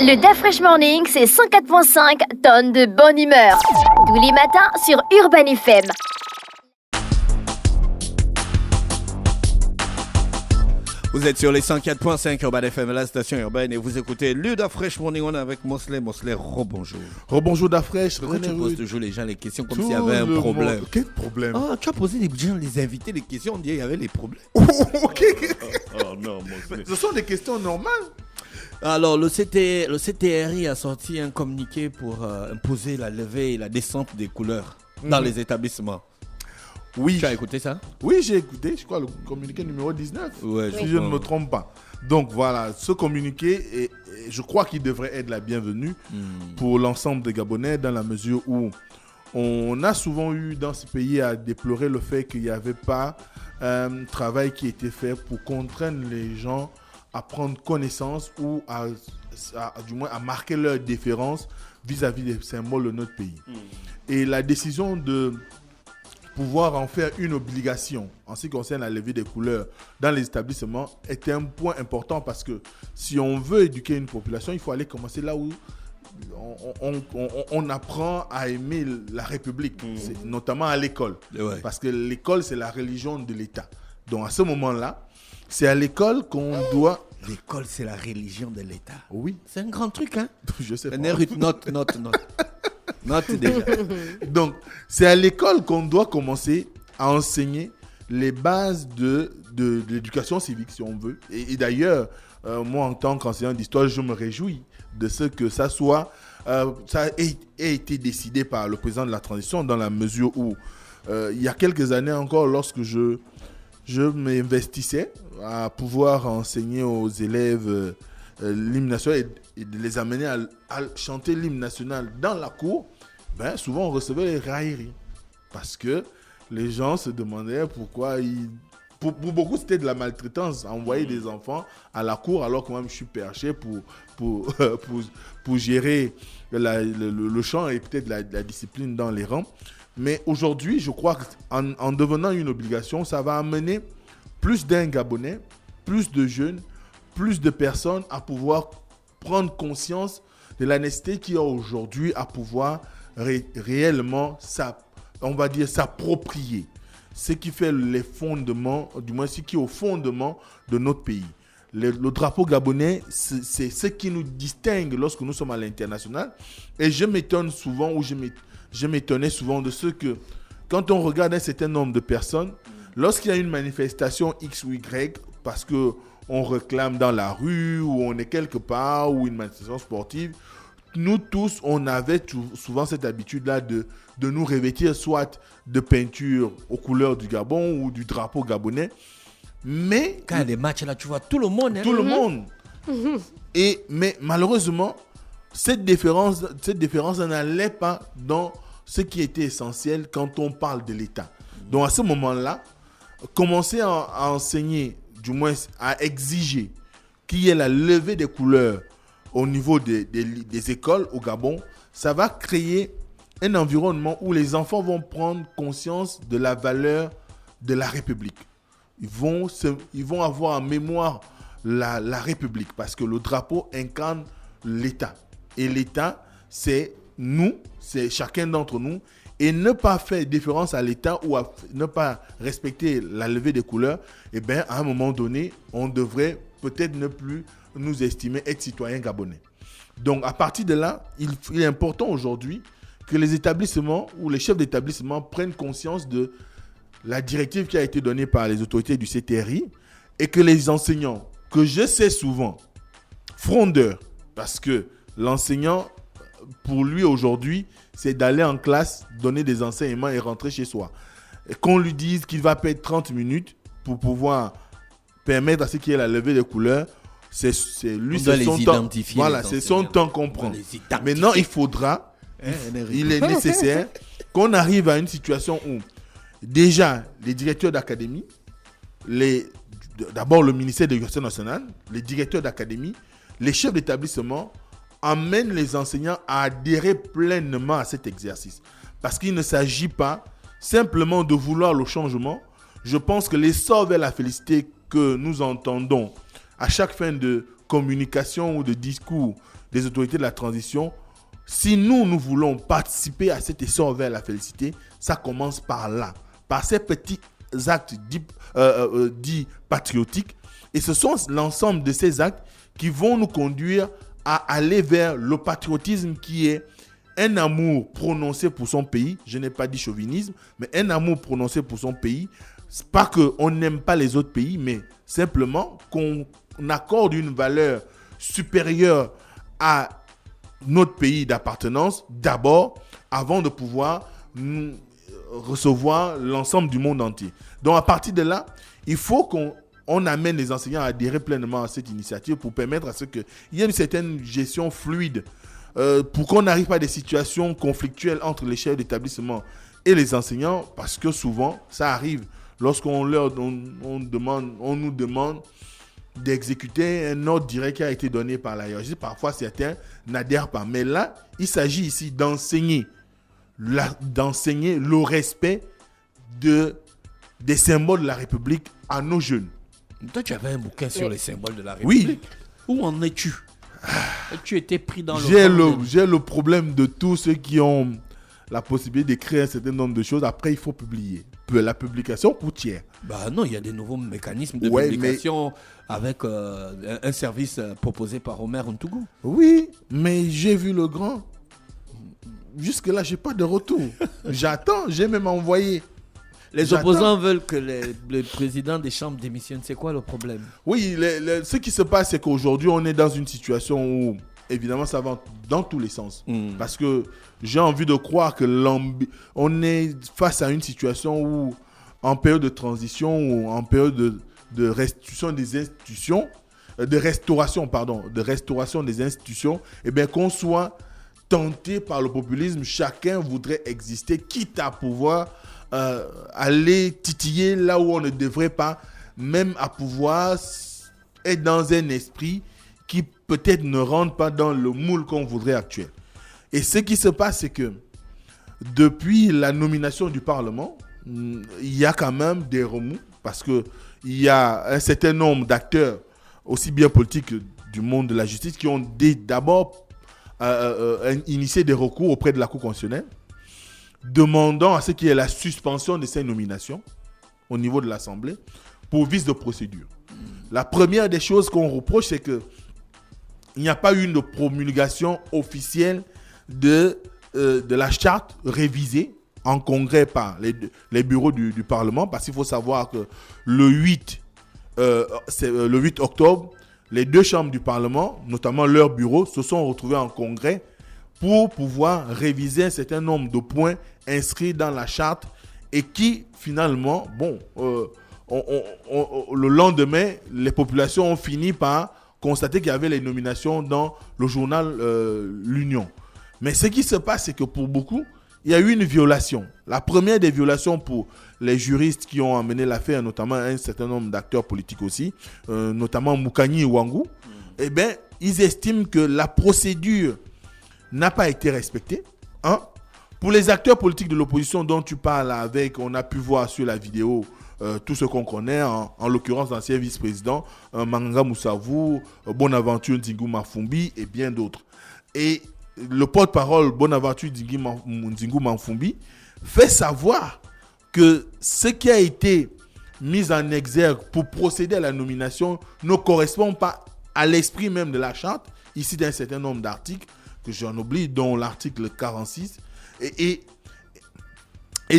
Le DaFresh Morning, c'est 104.5 tonnes de bonne humeur. Tous les matins sur Urban FM. Vous êtes sur les 104.5 Urban FM, la station urbaine, et vous écoutez le DaFresh Morning. On est avec Mosley. Mosley, rebonjour. Rebonjour DaFresh. Pourquoi tu poses toujours les gens les questions comme s'il y avait un problème? Quel problème? Ah, tu as posé les gens, les invités, les questions, on dit qu'il y avait les problèmes. Ok. Oh non, Mosley. Ce sont des questions normales. Alors, le CTRI a sorti un communiqué pour imposer la levée et la descente des couleurs dans les établissements. Oui. Tu as écouté ça? Oui, j'ai écouté, je crois, le communiqué numéro 19. Ouais, si je ne me trompe pas. Donc voilà, ce communiqué, je crois qu'il devrait être la bienvenue pour l'ensemble des Gabonais, dans la mesure où on a souvent eu dans ce pays à déplorer le fait qu'il n'y avait pas un travail qui était fait pour contraindre les gens à prendre connaissance ou du moins à marquer leur différence vis-à-vis des symboles de notre pays. Et la décision de pouvoir en faire une obligation en ce qui concerne la levée des couleurs dans les établissements est un point important, parce que si on veut éduquer une population, il faut aller commencer là où on apprend à aimer la République, notamment à l'école. Ouais. Parce que l'école, c'est la religion de l'État. Donc à ce moment-là, c'est à l'école qu'on doit... L'école, c'est la religion de l'État. Oui. C'est un grand truc, hein? Je sais pas. Note. Note déjà. Donc, c'est à l'école qu'on doit commencer à enseigner les bases de l'éducation civique, si on veut. Et d'ailleurs, moi, en tant qu'enseignant d'histoire, je me réjouis de ce que ça soit... ça ait été décidé par le président de la transition, dans la mesure où, il y a quelques années encore, lorsque je m'investissais à pouvoir enseigner aux élèves l'hymne national et de les amener à chanter l'hymne national dans la cour, souvent on recevait les railleries. Parce que les gens se demandaient pourquoi pour beaucoup, c'était de la maltraitance, envoyer des enfants à la cour alors que moi je suis perché pour gérer le chant et peut-être la discipline dans les rangs. Mais aujourd'hui, je crois qu'en devenant une obligation, ça va amener plus d'un Gabonais, plus de jeunes, plus de personnes à pouvoir prendre conscience de la nécessité qu'il y a aujourd'hui à pouvoir réellement, on va dire, s'approprier ce qui fait les fondements, du moins ce qui est au fondement de notre pays. Le drapeau gabonais, c'est ce qui nous distingue lorsque nous sommes à l'international. Et je m'étonne souvent, je m'étonnais souvent de ce que, quand on regarde un certain nombre de personnes, lorsqu'il y a une manifestation X ou Y, parce qu'on réclame dans la rue, ou on est quelque part, ou une manifestation sportive, nous tous, on avait souvent cette habitude-là de nous revêtir soit de peinture aux couleurs du Gabon ou du drapeau gabonais. Mais quand il y a des matchs là, tu vois tout le monde. Tout le monde. Mais malheureusement, cette différence n'allait pas dans ce qui était essentiel quand on parle de l'État. Donc à ce moment-là, commencer à enseigner, du moins à exiger qu'il y ait la levée des couleurs au niveau des écoles au Gabon, ça va créer un environnement où les enfants vont prendre conscience de la valeur de la République. Ils vont avoir en mémoire la République, parce que le drapeau incarne l'État. Et l'État, c'est nous, c'est chacun d'entre nous. Et ne pas faire différence à l'État ou ne pas respecter la levée des couleurs, à un moment donné, on devrait peut-être ne plus nous estimer être citoyens gabonais. Donc, à partir de là, il est important aujourd'hui que les établissements ou les chefs d'établissement prennent conscience de la directive qui a été donnée par les autorités du CTRI, et que les enseignants, que je sais souvent frondeurs, parce que l'enseignant, pour lui aujourd'hui, c'est d'aller en classe, donner des enseignements et rentrer chez soi. Et qu'on lui dise qu'il va perdre 30 minutes pour pouvoir permettre à ce qu'il y ait la levée des couleurs, c'est lui, c'est son temps. Voilà, c'est son temps qu'on prend. Maintenant, il faudra, il est nécessaire qu'on arrive à une situation où déjà les directeurs d'académie, d'abord le ministère de l'Éducation nationale, les directeurs d'académie, les chefs d'établissement amènent les enseignants à adhérer pleinement à cet exercice. Parce qu'il ne s'agit pas simplement de vouloir le changement. Je pense que l'essor vers la félicité que nous entendons à chaque fin de communication ou de discours des autorités de la transition, si nous voulons participer à cet essor vers la félicité, ça commence par là, par ces petits actes dits patriotiques. Et ce sont l'ensemble de ces actes qui vont nous conduire à aller vers le patriotisme qui est un amour prononcé pour son pays. Je n'ai pas dit chauvinisme, mais un amour prononcé pour son pays. C'est pas qu'on n'aime pas les autres pays, mais simplement qu'on accorde une valeur supérieure à notre pays d'appartenance d'abord, avant de pouvoir recevoir l'ensemble du monde entier. Donc à partir de là, il faut qu'on amène les enseignants à adhérer pleinement à cette initiative pour permettre à ce qu'il y ait une certaine gestion fluide, pour qu'on n'arrive pas à des situations conflictuelles entre les chefs d'établissement et les enseignants, parce que souvent, ça arrive lorsqu'on on nous demande d'exécuter un ordre direct qui a été donné par la hiérarchie. Parfois, certains n'adhèrent pas. Mais là, il s'agit ici d'enseigner le respect des symboles de la République à nos jeunes. Toi, tu avais un bouquin sur les symboles de la République. Oui. Où en es-tu? Tu étais pris dans J'ai le problème de tous ceux qui ont la possibilité d'écrire un certain nombre de choses. Après, il faut publier. La publication coûtière. Bah non, il y a des nouveaux mécanismes de publication avec un service proposé par Omer Ntougou. Oui, mais j'ai vu le grand. Jusque-là, j'ai pas de retour. J'attends, j'ai même envoyé. Les opposants veulent que le président des chambres démissionne. C'est quoi le problème? Oui, ce qui se passe, c'est qu'aujourd'hui, on est dans une situation où, évidemment, ça va dans tous les sens. Parce que j'ai envie de croire que on est face à une situation où, en période de transition ou en période de restitution des institutions, de restauration des institutions, et bien qu'on soit tenté par le populisme, chacun voudrait exister, quitte à pouvoir aller titiller là où on ne devrait pas, même à pouvoir être dans un esprit qui peut-être ne rentre pas dans le moule qu'on voudrait actuel. Et ce qui se passe, c'est que depuis la nomination du Parlement, il y a quand même des remous, parce qu'il y a un certain nombre d'acteurs, aussi bien politiques que du monde de la justice, qui ont d'abord initié des recours auprès de la Cour constitutionnelle, demandant à ce qu'il y ait la suspension de ces nominations au niveau de l'Assemblée pour vice de procédure. La première des choses qu'on reproche, c'est qu'il n'y a pas eu de promulgation officielle de la charte révisée en congrès par les bureaux du Parlement, parce qu'il faut savoir que le 8 octobre, les deux chambres du Parlement, notamment leurs bureaux, se sont retrouvés en congrès pour pouvoir réviser un certain nombre de points inscrits dans la charte et qui, finalement, le lendemain, les populations ont fini par constater qu'il y avait les nominations dans le journal L'Union. Mais ce qui se passe, c'est que pour beaucoup, il y a eu une violation. La première des violations pour les juristes qui ont amené l'affaire, notamment un certain nombre d'acteurs politiques aussi, notamment Moukani et Ouangou, eh bien, ils estiment que la procédure n'a pas été respectée. Pour les acteurs politiques de l'opposition dont tu parles on a pu voir sur la vidéo tout ce qu'on connaît, en l'occurrence l'ancien vice-président Manganga Moussavou, Bonaventure Ndingou Mafumbi et bien d'autres. Et le porte-parole Bonaventure Ndingou Mafumbi fait savoir que ce qui a été mis en exergue pour procéder à la nomination ne correspond pas à l'esprit même de la charte, ici d'un certain nombre d'articles que j'en oublie, dont l'article 46. Et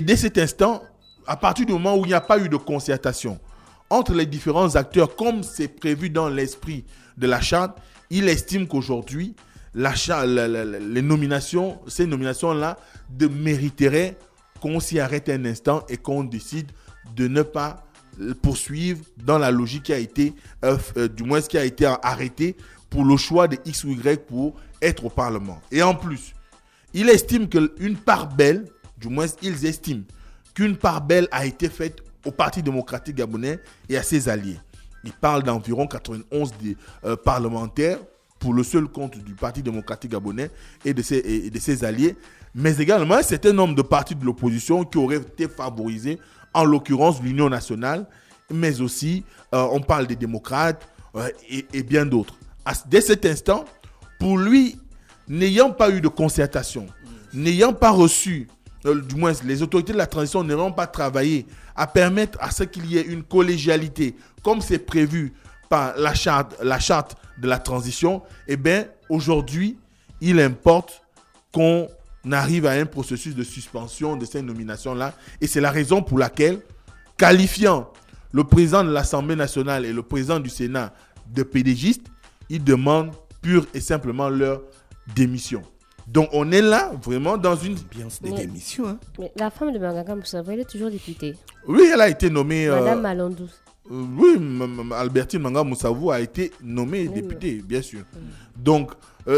dès cet instant, à partir du moment où il n'y a pas eu de concertation entre les différents acteurs, comme c'est prévu dans l'esprit de la charte, il estime qu'aujourd'hui, ces nominations-là mériteraient qu'on s'y arrête un instant et qu'on décide de ne pas poursuivre dans la logique qui a été, qui a été arrêtée pour le choix de X ou Y pour être au Parlement. Et en plus, il estime qu'une part belle, ils estiment qu'une part belle a été faite au Parti démocratique gabonais et à ses alliés. Il parle d'environ 91 parlementaires pour le seul compte du Parti démocratique gabonais et de ses alliés, mais également un certain nombre de partis de l'opposition qui auraient été favorisés, en l'occurrence l'Union nationale, mais aussi on parle des démocrates et bien d'autres. dès cet instant, pour lui, n'ayant pas eu de concertation, n'ayant pas reçu, du moins les autorités de la transition n'ayant pas travaillé à permettre à ce qu'il y ait une collégialité, comme c'est prévu par la charte de la transition, eh bien, aujourd'hui, il importe qu'on arrive à un processus de suspension de ces nominations-là. Et c'est la raison pour laquelle, qualifiant le président de l'Assemblée nationale et le président du Sénat de pédégistes, il demande pure et simplement leur démission. Donc on est là vraiment dans une ambiance de démission. Hein. Mais la femme de Manganga Moussavou, elle est toujours députée. Oui, elle a été nommée. Madame Malondou. Oui, Albertine Manga Moussavou a été nommée députée, bien sûr. Donc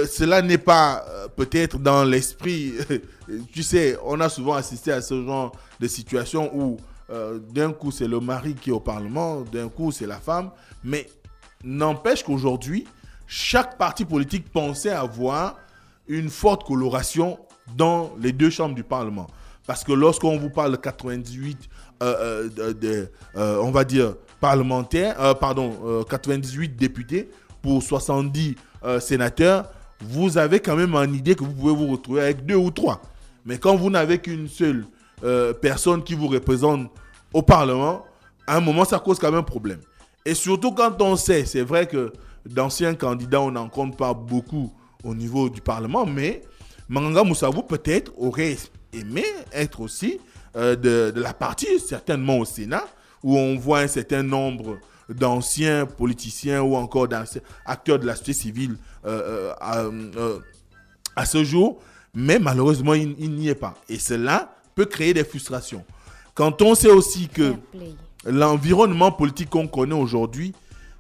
cela n'est pas peut-être dans l'esprit. Tu sais, on a souvent assisté à ce genre de situation où d'un coup c'est le mari qui est au Parlement, d'un coup c'est la femme. Mais n'empêche qu'aujourd'hui, chaque parti politique pensait avoir une forte coloration dans les deux chambres du Parlement. Parce que lorsqu'on vous parle de 98, on va dire, parlementaires, 98 députés pour 70 sénateurs, vous avez quand même une idée que vous pouvez vous retrouver avec 2 ou 3. Mais quand vous n'avez qu'une seule personne qui vous représente au Parlement, à un moment, ça cause quand même problème. Et surtout quand on sait, c'est vrai que d'anciens candidats, on n'en compte pas beaucoup au niveau du Parlement, mais Manganga Moussavou peut-être aurait aimé être aussi de la partie, certainement au Sénat, où on voit un certain nombre d'anciens politiciens ou encore d'anciens acteurs de la société civile à ce jour, mais malheureusement, il n'y est pas. Et cela peut créer des frustrations. Quand on sait aussi que l'environnement politique qu'on connaît aujourd'hui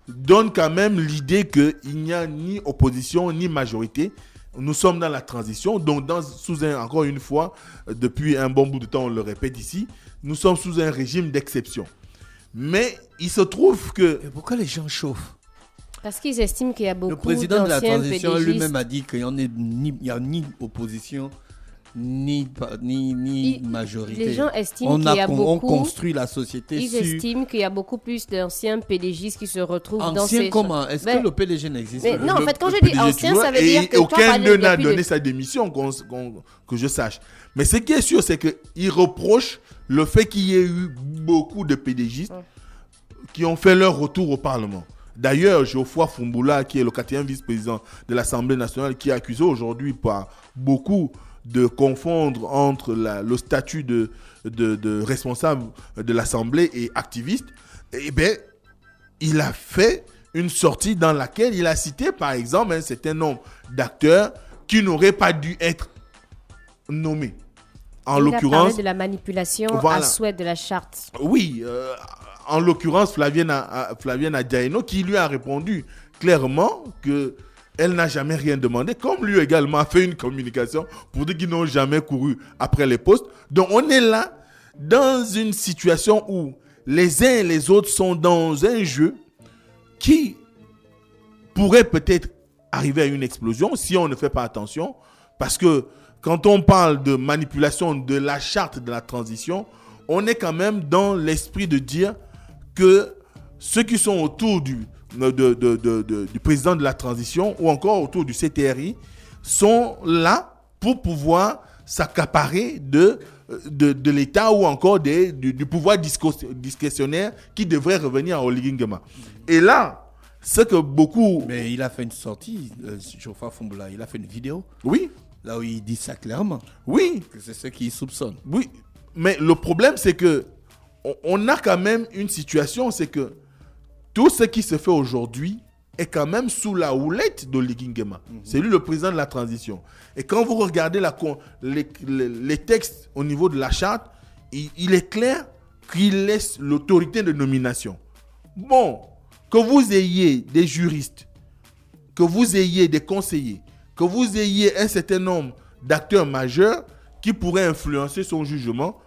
donne quand même l'idée qu'il n'y a ni opposition ni majorité. Nous sommes dans la transition, donc encore une fois, depuis un bon bout de temps, on le répète ici, nous sommes sous un régime d'exception. Mais il se trouve que... Et pourquoi les gens chauffent? Parce qu'ils estiment qu'il y a beaucoup d'anciens pédégistes. Le président de la transition lui-même a dit qu'il n'y a ni opposition, ni majorité. Les gens estiment qu'il y a beaucoup... On construit la société Ils estiment qu'il y a beaucoup plus d'anciens PDGistes qui se retrouvent dans ces... Anciens comment? Est-ce que le PDG n'existe pas? Non, en fait, quand je dis ancien, ça veut dire que... Aucun d'eux n'a donné sa démission, que je sache. Mais ce qui est sûr, c'est qu'ils reprochent le fait qu'il y ait eu beaucoup de PDGistes qui ont fait leur retour au Parlement. D'ailleurs, Geoffroy Fumboula, qui est le 4e vice-président de l'Assemblée nationale, qui est accusé aujourd'hui par beaucoup de confondre entre le statut de responsable de l'Assemblée et activiste, eh bien, il a fait une sortie dans laquelle il a cité, par exemple, un certain nombre d'acteurs qui n'auraient pas dû être nommés. En l'occurrence, il a parlé de la manipulation à souhait de la charte. Oui, en l'occurrence, Flavienne Adiaino, qui lui a répondu clairement que elle n'a jamais rien demandé, comme lui également a fait une communication pour dire qu'ils n'ont jamais couru après les postes. Donc on est là dans une situation où les uns et les autres sont dans un jeu qui pourrait peut-être arriver à une explosion si on ne fait pas attention. Parce que quand on parle de manipulation de la charte de la transition, on est quand même dans l'esprit de dire que ceux qui sont autour du président de la transition ou encore autour du CTRI sont là pour pouvoir s'accaparer de l'État ou encore du pouvoir discrétionnaire qui devrait revenir à Oligui Nguema. Et là, ce que beaucoup... Mais il a fait une sortie, Geoffroy Fumboula, il a fait une vidéo. Oui. Là où il dit ça clairement. Oui. Que c'est ceux qui soupçonnent. Oui. Mais le problème, c'est que on a quand même une situation, c'est que tout ce qui se fait aujourd'hui est quand même sous la houlette d'Oligui Nguema. C'est lui le président de la transition. Et quand vous regardez les textes au niveau de la charte, il est clair qu'il laisse l'autorité de nomination. Bon, que vous ayez des juristes, que vous ayez des conseillers, que vous ayez un certain nombre d'acteurs majeurs qui pourraient influencer son jugement,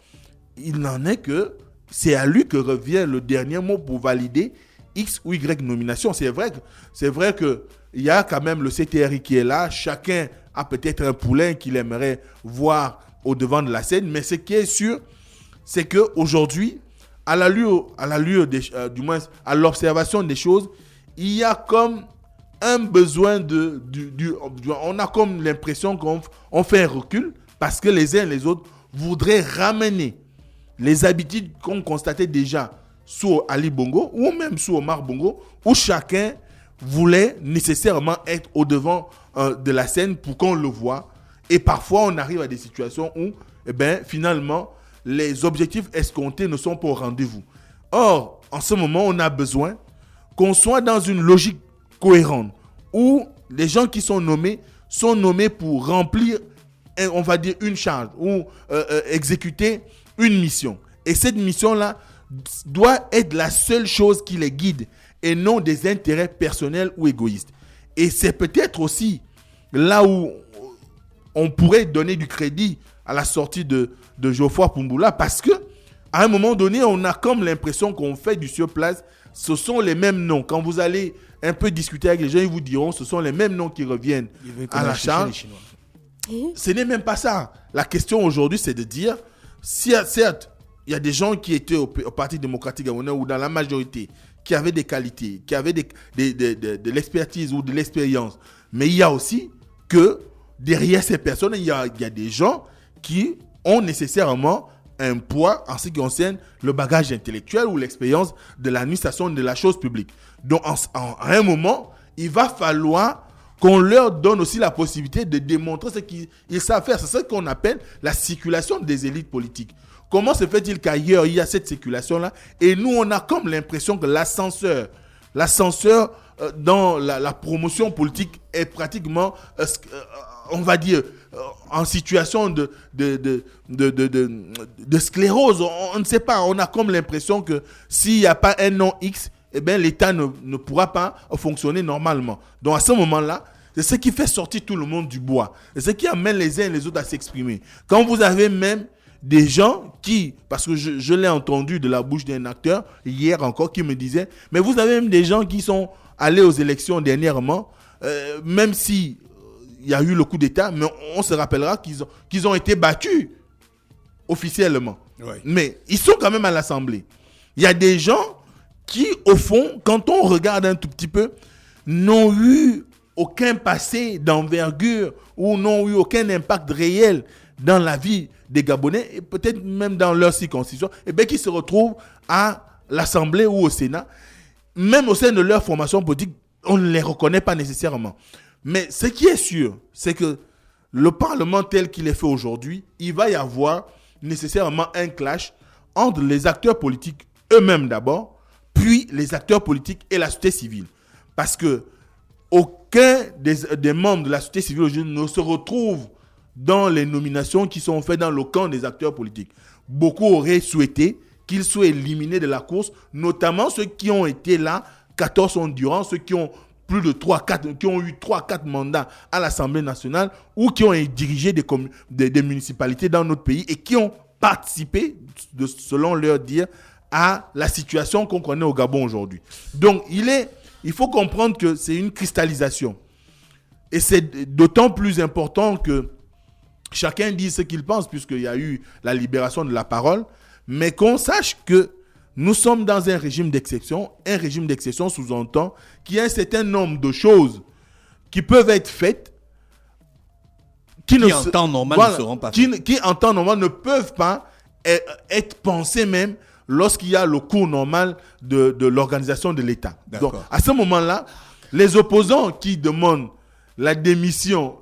il n'en est que c'est à lui que revient le dernier mot pour valider X ou Y nomination. C'est vrai que il y a quand même le CTRI qui est là. Chacun a peut-être un poulain qu'il aimerait voir au devant de la scène. Mais ce qui est sûr, c'est qu'aujourd'hui, à l'allure du moins à l'observation des choses, il y a comme un besoin on a comme l'impression qu'on fait un recul parce que les uns et les autres voudraient ramener les habitudes qu'on constatait déjà sous Ali Bongo ou même sous Omar Bongo, où chacun voulait nécessairement être au devant de la scène pour qu'on le voit. Et parfois, on arrive à des situations où, finalement, les objectifs escomptés ne sont pas au rendez-vous. Or, en ce moment, on a besoin qu'on soit dans une logique cohérente où les gens qui sont nommés pour remplir, on va dire, une charge ou exécuter une mission. Et cette mission-là doit être la seule chose qui les guide et non des intérêts personnels ou égoïstes. Et c'est peut-être aussi là où on pourrait donner du crédit à la sortie de Geoffroy Poumbula, parce que à un moment donné, on a comme l'impression qu'on fait du surplace. Ce sont les mêmes noms. Quand vous allez un peu discuter avec les gens, ils vous diront ce sont les mêmes noms qui reviennent à la charge. Ce n'est même pas ça. La question aujourd'hui, c'est de dire, certes, il y a des gens qui étaient au Parti démocratique gabonais ou dans la majorité, qui avaient des qualités, qui avaient de l'expertise ou de l'expérience. Mais il y a aussi que derrière ces personnes, il y a des gens qui ont nécessairement un poids en ce qui concerne le bagage intellectuel ou l'expérience de l'administration de la chose publique. Donc, à un moment, il va falloir qu'on leur donne aussi la possibilité de démontrer ce qu'ils savent faire. C'est ce qu'on appelle la circulation des élites politiques. Comment se fait-il qu'ailleurs, il y a cette circulation-là et nous, on a comme l'impression que l'ascenseur dans la promotion politique est pratiquement, on va dire, en situation de sclérose. On ne sait pas. On a comme l'impression que s'il n'y a pas un nom X, l'État ne pourra pas fonctionner normalement. Donc à ce moment-là, c'est ce qui fait sortir tout le monde du bois. C'est ce qui amène les uns et les autres à s'exprimer. Quand vous avez même des gens qui, parce que je l'ai entendu de la bouche d'un acteur hier encore, qui me disait, mais vous avez même des gens qui sont allés aux élections dernièrement, même si il y a eu le coup d'État, mais on se rappellera qu'ils ont été battus officiellement. Ouais. Mais ils sont quand même à l'Assemblée. Il y a des gens qui, au fond, quand on regarde un tout petit peu, n'ont eu aucun passé d'envergure ou n'ont eu aucun impact réel dans la vie des Gabonais et peut-être même dans leur circonscription, qui se retrouvent à l'Assemblée ou au Sénat. Même au sein de leur formation politique, on ne les reconnaît pas nécessairement. Mais ce qui est sûr, c'est que le Parlement tel qu'il est fait aujourd'hui, il va y avoir nécessairement un clash entre les acteurs politiques eux-mêmes d'abord, puis les acteurs politiques et la société civile. Parce que aucun des membres de la société civile aujourd'hui ne se retrouve dans les nominations qui sont faites dans le camp des acteurs politiques. Beaucoup auraient souhaité qu'ils soient éliminés de la course, notamment ceux qui ont été là 14 ans durant, ceux qui ont plus de 3-4, qui ont eu 3-4 mandats à l'Assemblée nationale ou qui ont dirigé des municipalités dans notre pays et qui ont participé, selon leur dire, à la situation qu'on connaît au Gabon aujourd'hui. Donc, il faut comprendre que c'est une cristallisation. Et c'est d'autant plus important que chacun dise ce qu'il pense, puisqu'il y a eu la libération de la parole, mais qu'on sache que nous sommes dans un régime d'exception. Un régime d'exception sous-entend qu'il y a un certain nombre de choses qui peuvent être faites qui en temps normal ne seront pas faites. Qui en temps normal ne peuvent pas être pensées même lorsqu'il y a le cours normal de l'organisation de l'État. Donc, à ce moment-là, les opposants qui demandent la démission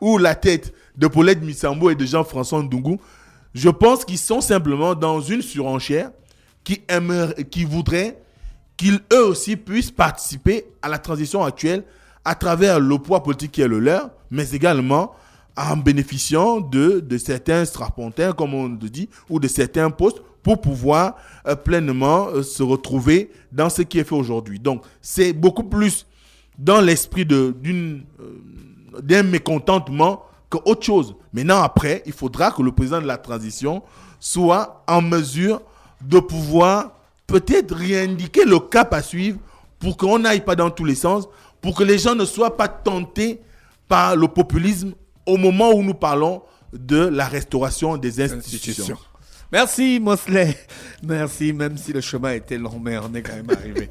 ou la tête de Paulette Missambo et de Jean-François Ndungu, je pense qu'ils sont simplement dans une surenchère qui voudraient qu'ils eux aussi puissent participer à la transition actuelle à travers le poids politique qui est le leur, mais également en bénéficiant de certains strapontins, comme on le dit, ou de certains postes pour pouvoir pleinement se retrouver dans ce qui est fait aujourd'hui. Donc, c'est beaucoup plus dans l'esprit d'un mécontentement qu'autre chose. Maintenant, après, il faudra que le président de la transition soit en mesure de pouvoir peut-être réindiquer le cap à suivre pour qu'on n'aille pas dans tous les sens, pour que les gens ne soient pas tentés par le populisme au moment où nous parlons de la restauration des institutions. Merci Mosley. Merci, même si le chemin était long, mais on est quand même arrivé.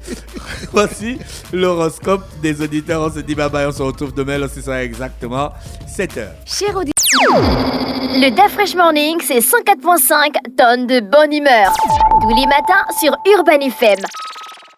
Voici l'horoscope des auditeurs. On se dit bye bye, on se retrouve demain, là, ce sera exactement 7h. Cher auditeur, le DAF Fresh Morning, c'est 104.5 tonnes de bonne humeur. Tous les matins sur Urban FM.